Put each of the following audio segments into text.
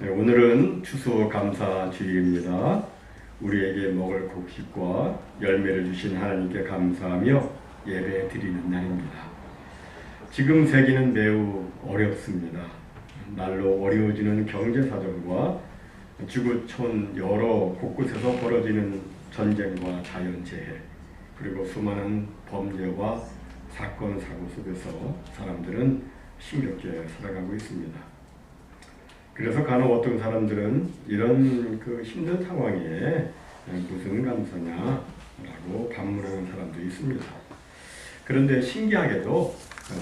네, 오늘은 추수감사주일입니다. 우리에게 먹을 곡식과 열매를 주신 하나님께 감사하며 예배 드리는 날입니다. 지금 세계는 매우 어렵습니다. 날로 어려워지는 경제사정과 지구촌 여러 곳곳에서 벌어지는 전쟁과 자연재해, 그리고 수많은 범죄와 사건, 사고 속에서 사람들은 힘겹게 살아가고 있습니다. 그래서 간혹 어떤 사람들은 이런 힘든 상황에 무슨 감사냐라고 반문하는 사람도 있습니다. 그런데 신기하게도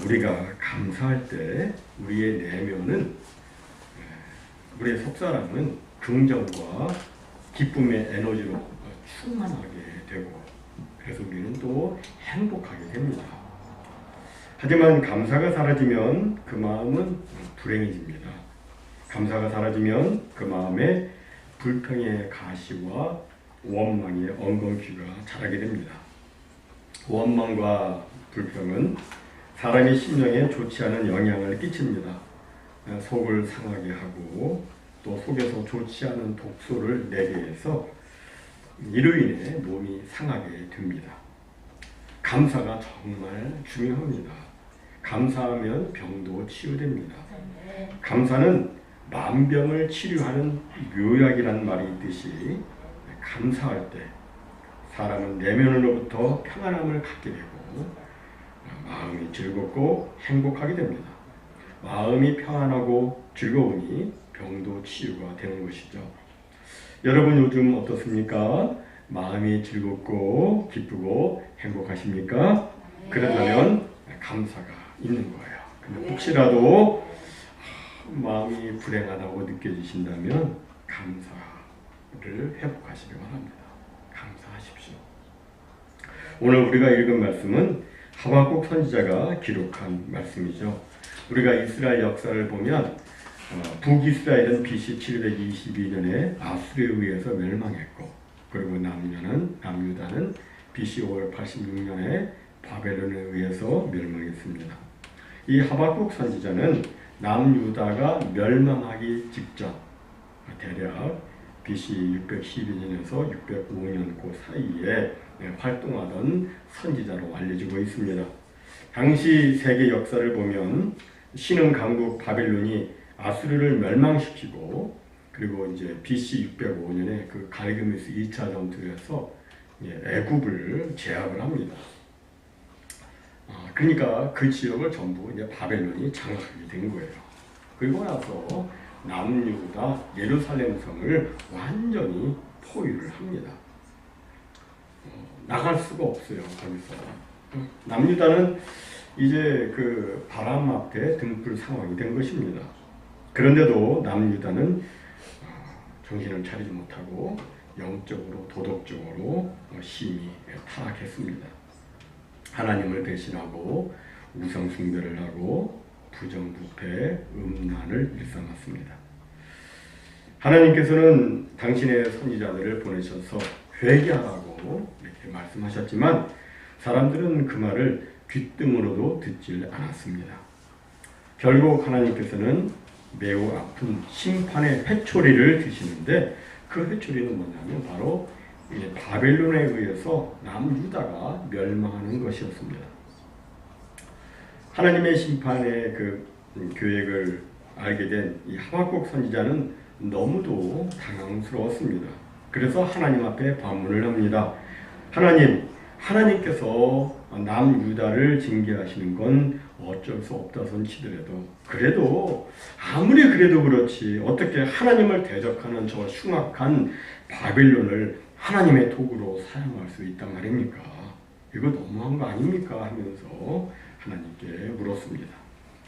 우리가 감사할 때 우리의 내면은, 우리의 속사람은 긍정과 기쁨의 에너지로 충만하게 되고, 그래서 우리는 또 행복하게 됩니다. 하지만 감사가 사라지면 그 마음은 불행해집니다. 감사가 사라지면 그 마음에 불평의 가시와 원망의 엉겅퀴가 자라게 됩니다. 원망과 불평은 사람의 심령에 좋지 않은 영향을 끼칩니다. 속을 상하게 하고 또 속에서 좋지 않은 독소를 내게 해서 이로 인해 몸이 상하게 됩니다. 감사가 정말 중요합니다. 감사하면 병도 치유됩니다. 감사는 만병을 치료하는 묘약이라는 말이 있듯이, 감사할 때 사람은 내면으로부터 평안함을 갖게 되고 마음이 즐겁고 행복하게 됩니다. 마음이 평안하고 즐거우니 병도 치유가 되는 것이죠. 여러분 요즘 어떻습니까? 마음이 즐겁고 기쁘고 행복하십니까? 그렇다면 감사가 있는 거예요. 근데 혹시라도 마음이 불행하다고 느껴지신다면 감사를 회복하시기 바랍니다. 감사하십시오. 오늘 우리가 읽은 말씀은 하박국 선지자가 기록한 말씀이죠. 우리가 이스라엘 역사를 보면 북이스라엘은 BC 722년에 아수르에 의해서 멸망했고, 그리고 남유다는 BC 586년에 바벨론에 의해서 멸망했습니다. 이 하박국 선지자는 남유다가 멸망하기 직전, 대략 BC 612년에서 605년 그 사이에 활동하던 선지자로 알려지고 있습니다. 당시 세계 역사를 보면 신흥 강국 바벨론이 아수르를 멸망시키고, 그리고 이제 BC 605년에 그 갈그메스 2차 전투에서 애굽을 제압을 합니다. 그러니까 그 지역을 전부 이제 바벨론이 장악하게 된 거예요. 그리고 나서 남유다 예루살렘 성을 완전히 포위를 합니다. 나갈 수가 없어요. 거기서 남유다는 이제 그 바람 앞에 등불 상황이 된 것입니다. 그런데도 남유다는 정신을 차리지 못하고 영적으로 도덕적으로 심히 타락했습니다. 하나님을 배신하고 우상 숭배를 하고 부정부패, 음란을 일삼았습니다. 하나님께서는 당신의 선지자들을 보내셔서 회개하라고 이렇게 말씀하셨지만 사람들은 그 말을 귓등으로도 듣질 않았습니다. 결국 하나님께서는 매우 아픈 심판의 회초리를 드시는데, 그 회초리는 뭐냐면 바로 바벨론에 의해서 남유다가 멸망하는 것이었습니다. 하나님의 심판의 그 계획을 알게 된 이 하박국 선지자는 너무도 당황스러웠습니다. 그래서 하나님 앞에 반문을 합니다. 하나님께서 남유다를 징계하시는 건 어쩔 수 없다 손 치더라도, 그래도 아무리 그래도 그렇지 어떻게 하나님을 대적하는 저 흉악한 바벨론을 하나님의 도구로 사용할 수 있단 말입니까? 이거 너무한 거 아닙니까? 하면서 하나님께 물었습니다.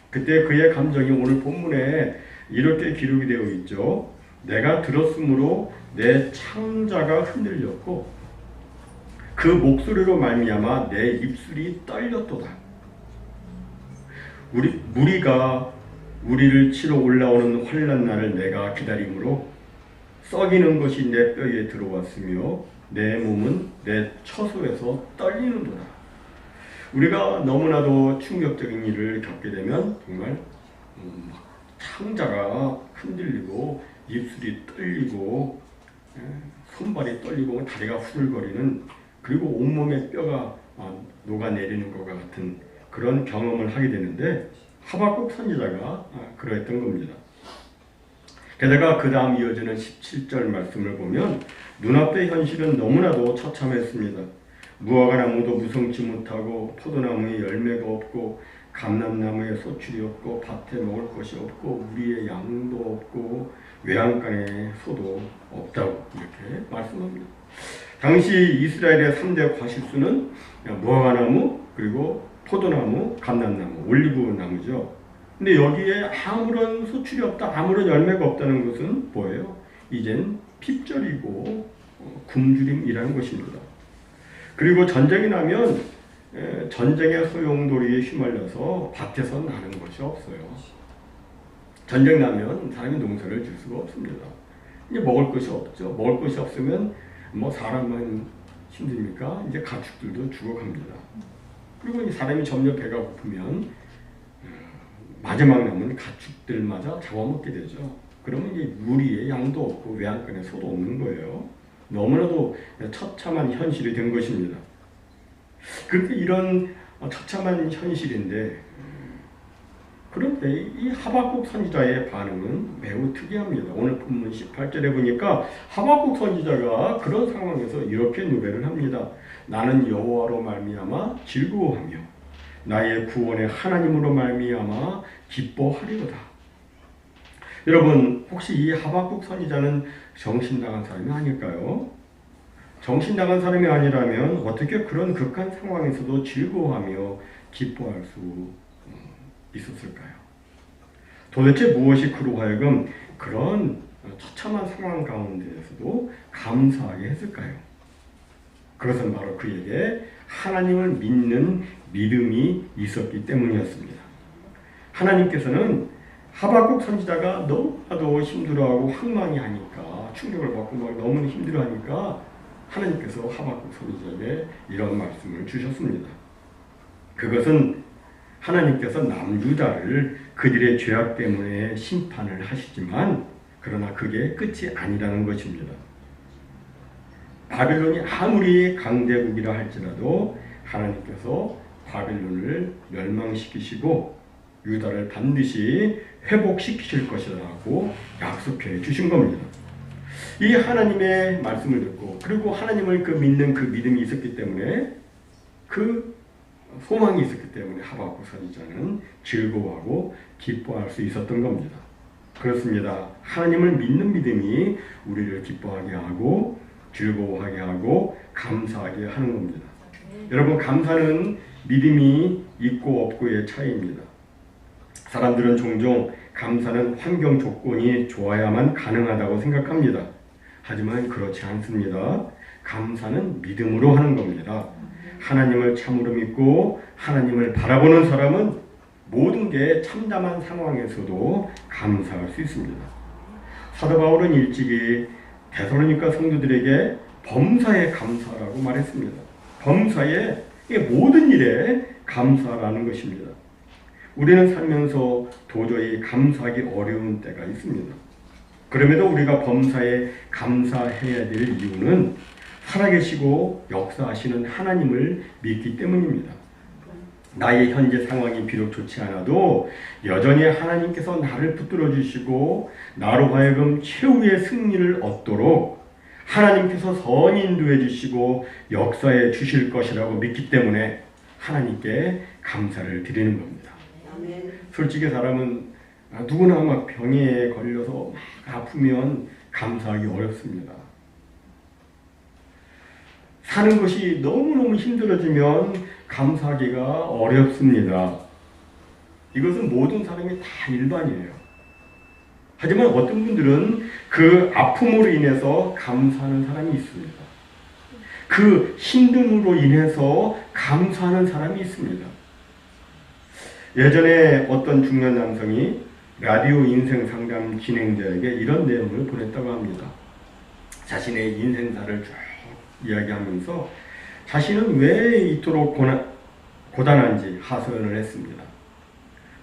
그때 그의 감정이 오늘 본문에 이렇게 기록이 되어 있죠. 내가 들었으므로 내 창자가 흔들렸고 그 목소리로 말미암아 내 입술이 떨렸도다. 무리가 우리를 치러 올라오는 환난 날을 내가 기다림으로 썩이는 것이 내 뼈에 들어왔으며 내 몸은 내 처소에서 떨리는도다. 우리가 너무나도 충격적인 일을 겪게 되면 정말 창자가 흔들리고 입술이 떨리고 손발이 떨리고 다리가 후들거리는, 그리고 온몸에 뼈가 녹아내리는 것과 같은 그런 경험을 하게 되는데, 하박국 선지자가 그러했던 겁니다. 게다가 그 다음 이어지는 17절 말씀을 보면 눈앞의 현실은 너무나도 처참했습니다. 무화과 나무도 무성치 못하고 포도나무에 열매가 없고 감람나무에 소출이 없고 밭에 먹을 것이 없고 우리의 양도 없고 외양간에 소도 없다고 이렇게 말씀합니다. 당시 이스라엘의 3대 과실수는 무화과나무, 그리고 포도나무, 감람나무, 올리브나무죠. 근데 여기에 아무런 소출이 없다, 아무런 열매가 없다는 것은 뭐예요? 이젠 핍절이고 굶주림이라는 것입니다. 그리고 전쟁이 나면 전쟁의 소용돌이에 휘말려서 밭에서 나는 것이 없어요. 전쟁 나면 사람이 농사를 질 수가 없습니다. 이제 먹을 것이 없죠. 먹을 것이 없으면 뭐 사람만 힘듭니까? 이제 가축들도 죽어갑니다. 그리고 이 사람이 점점 배가 고프면 마지막 남은 가축들마저 잡아먹게 되죠. 그러면 이제 무리에 양도 없고 외양간에 소도 없는 거예요. 너무나도 처참한 현실이 된 것입니다. 그런데 이런 처참한 현실인데, 그런데 이 하박국 선지자의 반응은 매우 특이합니다. 오늘 본문 18절에 보니까 하박국 선지자가 그런 상황에서 이렇게 노래를 합니다. 나는 여호와로 말미암아 즐거워하며 나의 구원의 하나님으로 말미암아 기뻐하리로다. 여러분, 혹시 이 하박국 선지자는 정신나간 사람이 아닐까요? 정신나간 사람이 아니라면 어떻게 그런 극한 상황에서도 즐거워하며 기뻐할 수 있었을까요? 도대체 무엇이 그로 하여금 그런 처참한 상황 가운데에서도 감사하게 했을까요? 그것은 바로 그에게 하나님을 믿는 믿음이 있었기 때문이었습니다. 하나님께서는 하박국 선지자가 너무나도 힘들어하고 황망히 하니까, 충격을 받고 막 너무 힘들어하니까 하나님께서 하박국 선지자에게 이런 말씀을 주셨습니다. 그것은 하나님께서 남유다를 그들의 죄악 때문에 심판을 하시지만, 그러나 그게 끝이 아니라는 것입니다. 바빌론이 아무리 강대국이라 할지라도 하나님께서 바빌론을 멸망시키시고 유다를 반드시 회복시키실 것이라고 약속해 주신 겁니다. 이 하나님의 말씀을 듣고, 그리고 하나님을 믿는 그 믿음이 있었기 때문에, 그 소망이 있었기 때문에 하박국 선지자는 즐거워하고 기뻐할 수 있었던 겁니다. 그렇습니다. 하나님을 믿는 믿음이 우리를 기뻐하게 하고 즐거워하게 하고 감사하게 하는 겁니다. 여러분, 감사는 믿음이 있고 없고의 차이입니다. 사람들은 종종 감사는 환경 조건이 좋아야만 가능하다고 생각합니다. 하지만 그렇지 않습니다. 감사는 믿음으로 하는 겁니다. 하나님을 참으로 믿고 하나님을 바라보는 사람은 모든 게 참담한 상황에서도 감사할 수 있습니다. 사도 바울은 일찍이 데살로니가 성도들에게 범사에 감사라고 말했습니다. 범사에, 모든 일에 감사라는 것입니다. 우리는 살면서 도저히 감사하기 어려운 때가 있습니다. 그럼에도 우리가 범사에 감사해야 될 이유는 살아계시고 역사하시는 하나님을 믿기 때문입니다. 나의 현재 상황이 비록 좋지 않아도 여전히 하나님께서 나를 붙들어 주시고 나로 하여금 최후의 승리를 얻도록 하나님께서 선히 인도해 주시고 역사해 주실 것이라고 믿기 때문에 하나님께 감사를 드리는 겁니다. 솔직히 사람은 누구나 막 병에 걸려서 막 아프면 감사하기 어렵습니다. 사는 것이 너무너무 힘들어지면 감사하기가 어렵습니다. 이것은 모든 사람이 다 일반이에요. 하지만 어떤 분들은 그 아픔으로 인해서 감사하는 사람이 있습니다. 그 힘듦으로 인해서 감사하는 사람이 있습니다. 예전에 어떤 중년 남성이 라디오 인생 상담 진행자에게 이런 내용을 보냈다고 합니다. 자신의 인생사를 쭉 이야기하면서 자신은 왜 이토록 고단한지 하소연을 했습니다.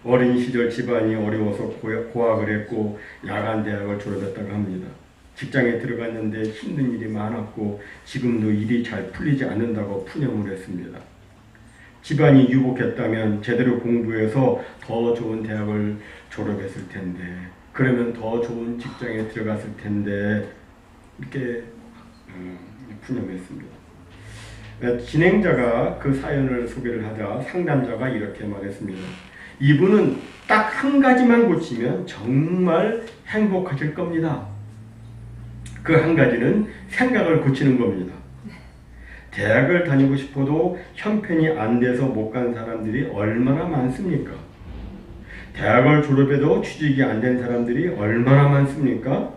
어린 시절 집안이 어려워서 고학을 했고 야간 대학을 졸업했다고 합니다. 직장에 들어갔는데 힘든 일이 많았고 지금도 일이 잘 풀리지 않는다고 푸념을 했습니다. 집안이 유복했다면 제대로 공부해서 더 좋은 대학을 졸업했을 텐데, 그러면 더 좋은 직장에 들어갔을 텐데, 이렇게 푸념했습니다. 진행자가 그 사연을 소개를 하자 상담자가 이렇게 말했습니다. 이분은 딱 한 가지만 고치면 정말 행복하실 겁니다. 그 한 가지는 생각을 고치는 겁니다. 대학을 다니고 싶어도 형편이 안 돼서 못 간 사람들이 얼마나 많습니까? 대학을 졸업해도 취직이 안 된 사람들이 얼마나 많습니까?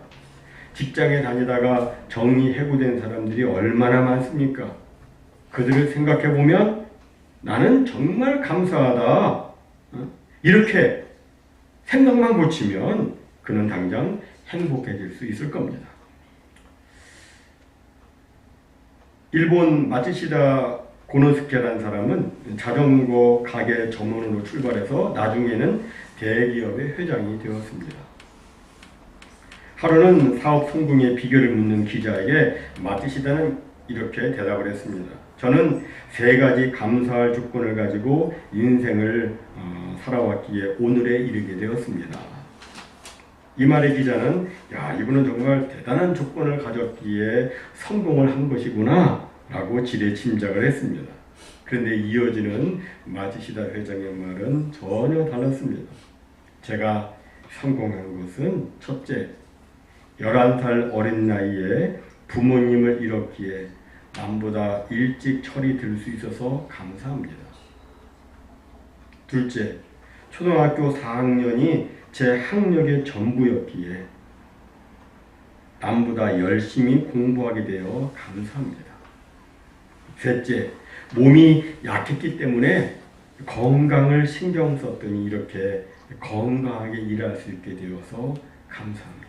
직장에 다니다가 정리해고된 사람들이 얼마나 많습니까? 그들을 생각해 보면 나는 정말 감사하다. 이렇게 생각만 고치면 그는 당장 행복해질 수 있을 겁니다. 일본 마츠시다 고노스케라는 사람은 자전거 가게 점원으로 출발해서 나중에는 대기업의 회장이 되었습니다. 하루는 사업 성공의 비결을 묻는 기자에게 마츠시다는 이렇게 대답을 했습니다. 저는 3가지 감사할 조건을 가지고 인생을 살아왔기에 오늘에 이르게 되었습니다. 이 말에 기자는 이분은 정말 대단한 조건을 가졌기에 성공을 한 것이구나 라고 지레 짐작을 했습니다. 그런데 이어지는 마츠시다 회장의 말은 전혀 달랐습니다. 제가 성공한 것은 첫째, 11살 어린 나이에 부모님을 잃었기에 남보다 일찍 철이 들 수 있어서 감사합니다. 둘째, 초등학교 4학년이 제 학력의 전부였기에 남보다 열심히 공부하게 되어 감사합니다. 셋째, 몸이 약했기 때문에 건강을 신경 썼더니 이렇게 건강하게 일할 수 있게 되어서 감사합니다.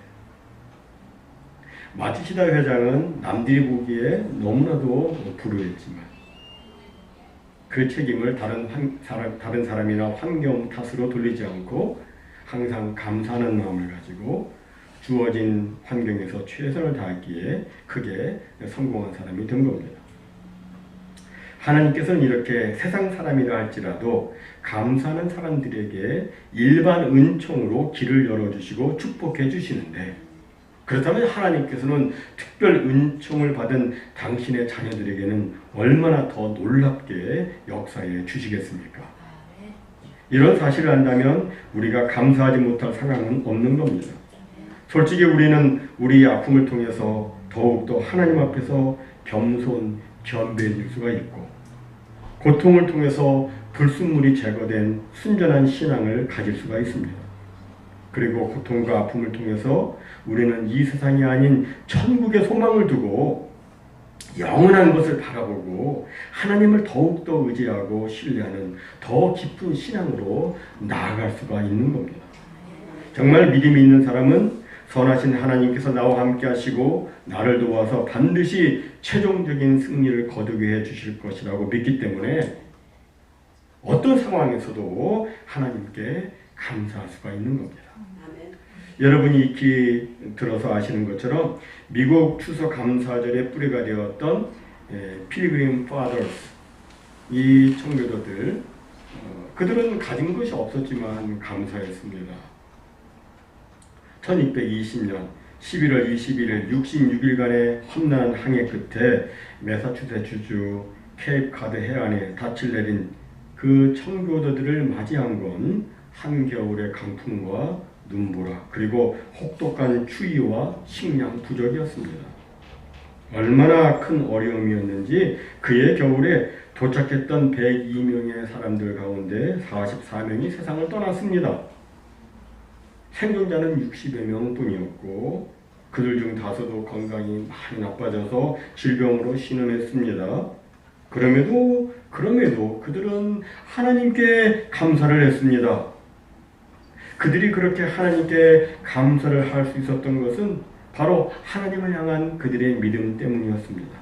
마츠시다 회장은 남들이 보기에 너무나도 불우했지만 그 책임을 다른 사람이나 환경 탓으로 돌리지 않고 항상 감사하는 마음을 가지고 주어진 환경에서 최선을 다했기에 크게 성공한 사람이 된 겁니다. 하나님께서는 이렇게 세상 사람이라 할지라도 감사하는 사람들에게 일반 은총으로 길을 열어주시고 축복해 주시는데, 그렇다면 하나님께서는 특별 은총을 받은 당신의 자녀들에게는 얼마나 더 놀랍게 역사해 주시겠습니까? 이런 사실을 안다면 우리가 감사하지 못할 상황은 없는 겁니다. 솔직히 우리는 우리 아픔을 통해서 더욱더 하나님 앞에서 겸손해질 수가 있고, 고통을 통해서 불순물이 제거된 순전한 신앙을 가질 수가 있습니다. 그리고 고통과 아픔을 통해서 우리는 이 세상이 아닌 천국의 소망을 두고 영원한 것을 바라보고 하나님을 더욱더 의지하고 신뢰하는 더 깊은 신앙으로 나아갈 수가 있는 겁니다. 정말 믿음이 있는 사람은 선하신 하나님께서 나와 함께 하시고 나를 도와서 반드시 최종적인 승리를 거두게 해 주실 것이라고 믿기 때문에 어떤 상황에서도 하나님께 감사할 수가 있는 겁니다. 여러분이 익히 들어서 아시는 것처럼 미국 추수감사절의 뿌리가 되었던 필그림 파더스, 이 청교도들, 그들은 가진 것이 없었지만 감사했습니다. 1220년 11월 21일 66일간의 험난한 항해 끝에 매사추세츠주 케이프카드 해안에 닻을 내린 그 청교도들을 맞이한 건 한겨울의 강풍과 눈보라, 그리고 혹독한 추위와 식량 부족이었습니다. 얼마나 큰 어려움이었는지 그의 겨울에 도착했던 102명의 사람들 가운데 44명이 세상을 떠났습니다. 생존자는 60여 명뿐이었고 그들 중 다수도 건강이 많이 나빠져서 질병으로 신음했습니다. 그럼에도 그들은 하나님께 감사를 했습니다. 그들이 그렇게 하나님께 감사를 할 수 있었던 것은 바로 하나님을 향한 그들의 믿음 때문이었습니다.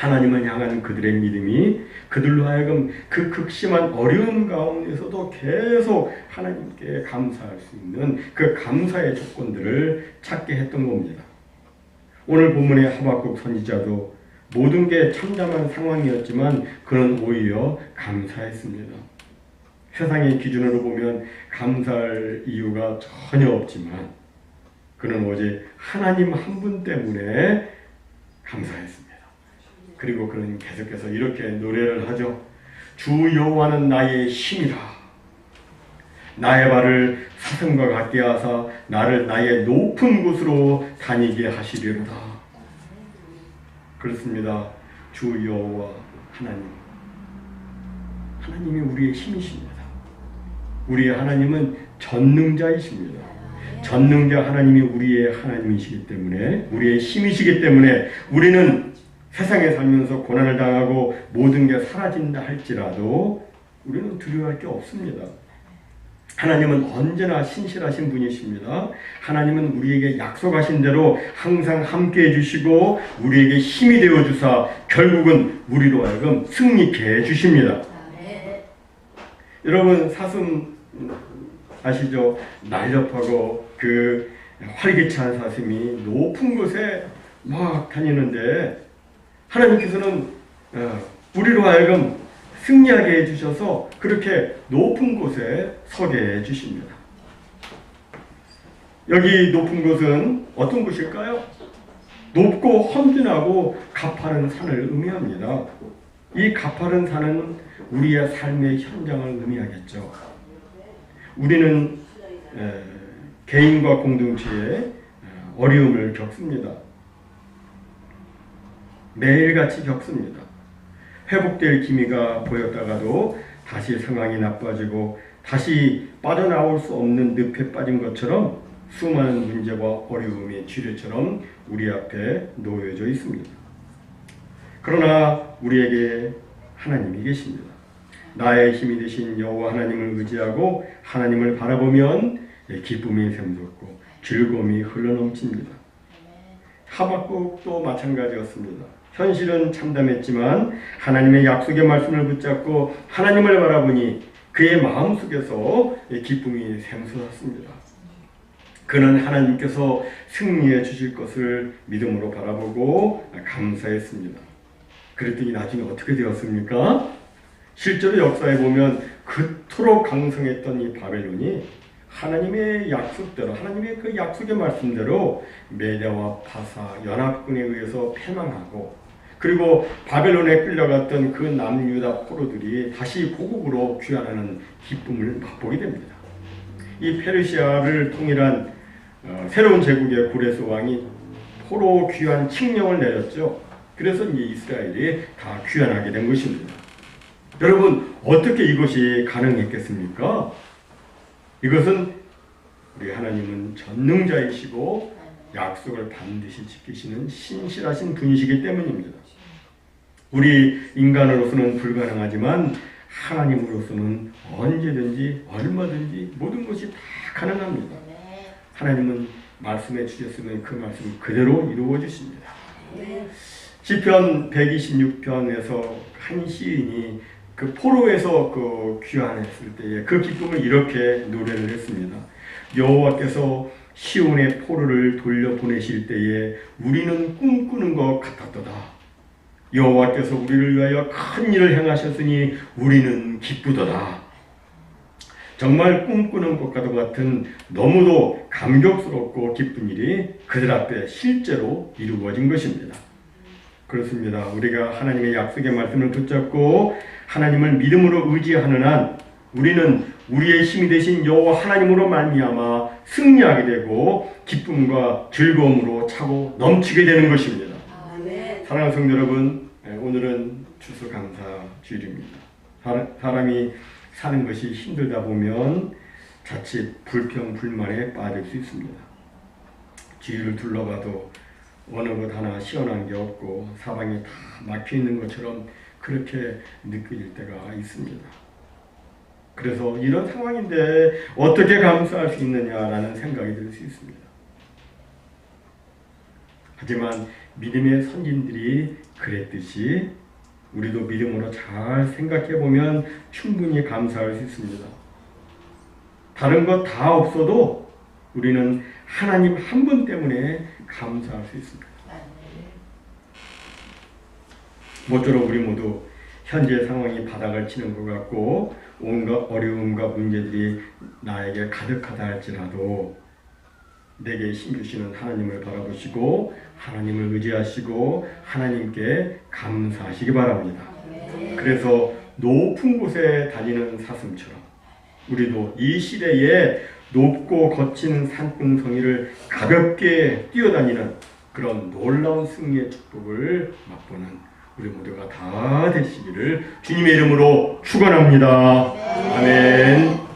하나님을 향한 그들의 믿음이 그들로 하여금 그 극심한 어려움 가운데서도 계속 하나님께 감사할 수 있는 그 감사의 조건들을 찾게 했던 겁니다. 오늘 본문의 하박국 선지자도 모든 게 참담한 상황이었지만 그는 오히려 감사했습니다. 세상의 기준으로 보면 감사할 이유가 전혀 없지만 그는 오직 하나님 한 분 때문에 감사했습니다. 그리고 그는 계속해서 이렇게 노래를 하죠. 주 여호와는 나의 힘이라. 나의 발을 사슴과 같게 하사 나를 나의 높은 곳으로 다니게 하시리로다. 그렇습니다. 주 여호와 하나님이 우리의 힘이십니다. 우리의 하나님은 전능자이십니다. 전능자 하나님이 우리의 하나님이시기 때문에 우리의 힘이시기 때문에 우리는 세상에 살면서 고난을 당하고 모든 게 사라진다 할지라도 우리는 두려워할 게 없습니다. 하나님은 언제나 신실하신 분이십니다. 하나님은 우리에게 약속하신 대로 항상 함께 해주시고 우리에게 힘이 되어주사 결국은 우리로 하여금 승리케 해주십니다. 여러분 사슴 아시죠? 날렵하고 그 활기찬 사슴이 높은 곳에 막 다니는데 하나님께서는 우리로 하여금 승리하게 해주셔서 그렇게 높은 곳에 서게 해주십니다. 여기 높은 곳은 어떤 곳일까요? 높고 험준하고 가파른 산을 의미합니다. 이 가파른 산은 우리의 삶의 현장을 의미하겠죠. 우리는 개인과 공동체에 어려움을 겪습니다. 매일같이 겪습니다. 회복될 기미가 보였다가도 다시 상황이 나빠지고 다시 빠져나올 수 없는 늪에 빠진 것처럼 수많은 문제와 어려움이 지뢰처럼 우리 앞에 놓여져 있습니다. 그러나 우리에게 하나님이 계십니다. 나의 힘이 되신 여호와 하나님을 의지하고 하나님을 바라보면 기쁨이 샘솟고 즐거움이 흘러넘칩니다. 하박국도 마찬가지였습니다. 현실은 참담했지만 하나님의 약속의 말씀을 붙잡고 하나님을 바라보니 그의 마음속에서 기쁨이 샘솟았습니다. 그는 하나님께서 승리해 주실 것을 믿음으로 바라보고 감사했습니다. 그랬더니 나중에 어떻게 되었습니까? 실제로 역사에 보면 그토록 강성했던 이 바벨론이 하나님의 약속대로 하나님의 그 약속의 말씀대로 메대와 파사 연합군에 의해서 패망하고 그리고 바벨론에 끌려갔던 그 남유다 포로들이 다시 고국으로 귀환하는 기쁨을 맛보게 됩니다. 이 페르시아를 통일한 새로운 제국의 고레스 왕이 포로 귀환 칙령을 내렸죠. 그래서 이제 이스라엘이 다 귀환하게 된 것입니다. 여러분 어떻게 이것이 가능했겠습니까? 이것은 우리 하나님은 전능자이시고 약속을 반드시 지키시는 신실하신 분이시기 때문입니다. 우리 인간으로서는 불가능하지만 하나님으로서는 언제든지 얼마든지 모든 것이 다 가능합니다. 하나님은 말씀해 주셨으면 그 말씀 그대로 이루어 주십니다. 시편 126편에서 한 시인이 그 포로에서 그 귀환했을 때에 그 기쁨을 이렇게 노래를 했습니다. 여호와께서 시온의 포로를 돌려보내실 때에 우리는 꿈꾸는 것 같았도다. 여호와께서 우리를 위하여 큰 일을 행하셨으니 우리는 기쁘도다. 정말 꿈꾸는 것과도 같은 너무도 감격스럽고 기쁜 일이 그들 앞에 실제로 이루어진 것입니다. 그렇습니다. 우리가 하나님의 약속의 말씀을 붙잡고 하나님을 믿음으로 의지하는 한 우리는 우리의 힘이 되신 여호와 하나님으로 말미암아 승리하게 되고 기쁨과 즐거움으로 차고 넘치게 되는 것입니다. 사랑하는 성도 여러분, 오늘은 추수감사 주일입니다. 사람이 사는 것이 힘들다 보면 자칫 불평, 불만에 빠질 수 있습니다. 주위를 둘러봐도 어느 것 하나 시원한 게 없고 사방이 다 막혀 있는 것처럼 그렇게 느껴질 때가 있습니다. 그래서 이런 상황인데 어떻게 감사할 수 있느냐라는 생각이 들 수 있습니다. 하지만 믿음의 선진들이 그랬듯이 우리도 믿음으로 잘 생각해 보면 충분히 감사할 수 있습니다. 다른 것 다 없어도 우리는 하나님 한 분 때문에 감사할 수 있습니다. 모쪼록 우리 모두 현재 상황이 바닥을 치는 것 같고 온갖 어려움과 문제들이 나에게 가득하다 할지라도 내게 힘 주시는 하나님을 바라보시고 하나님을 의지하시고 하나님께 감사하시기 바랍니다. 그래서 높은 곳에 다니는 사슴처럼 우리도 이 시대에 높고 거친 산등성이를 가볍게 뛰어다니는 그런 놀라운 승리의 축복을 맛보는 우리 모두가 다 되시기를 주님의 이름으로 축원합니다. 아멘.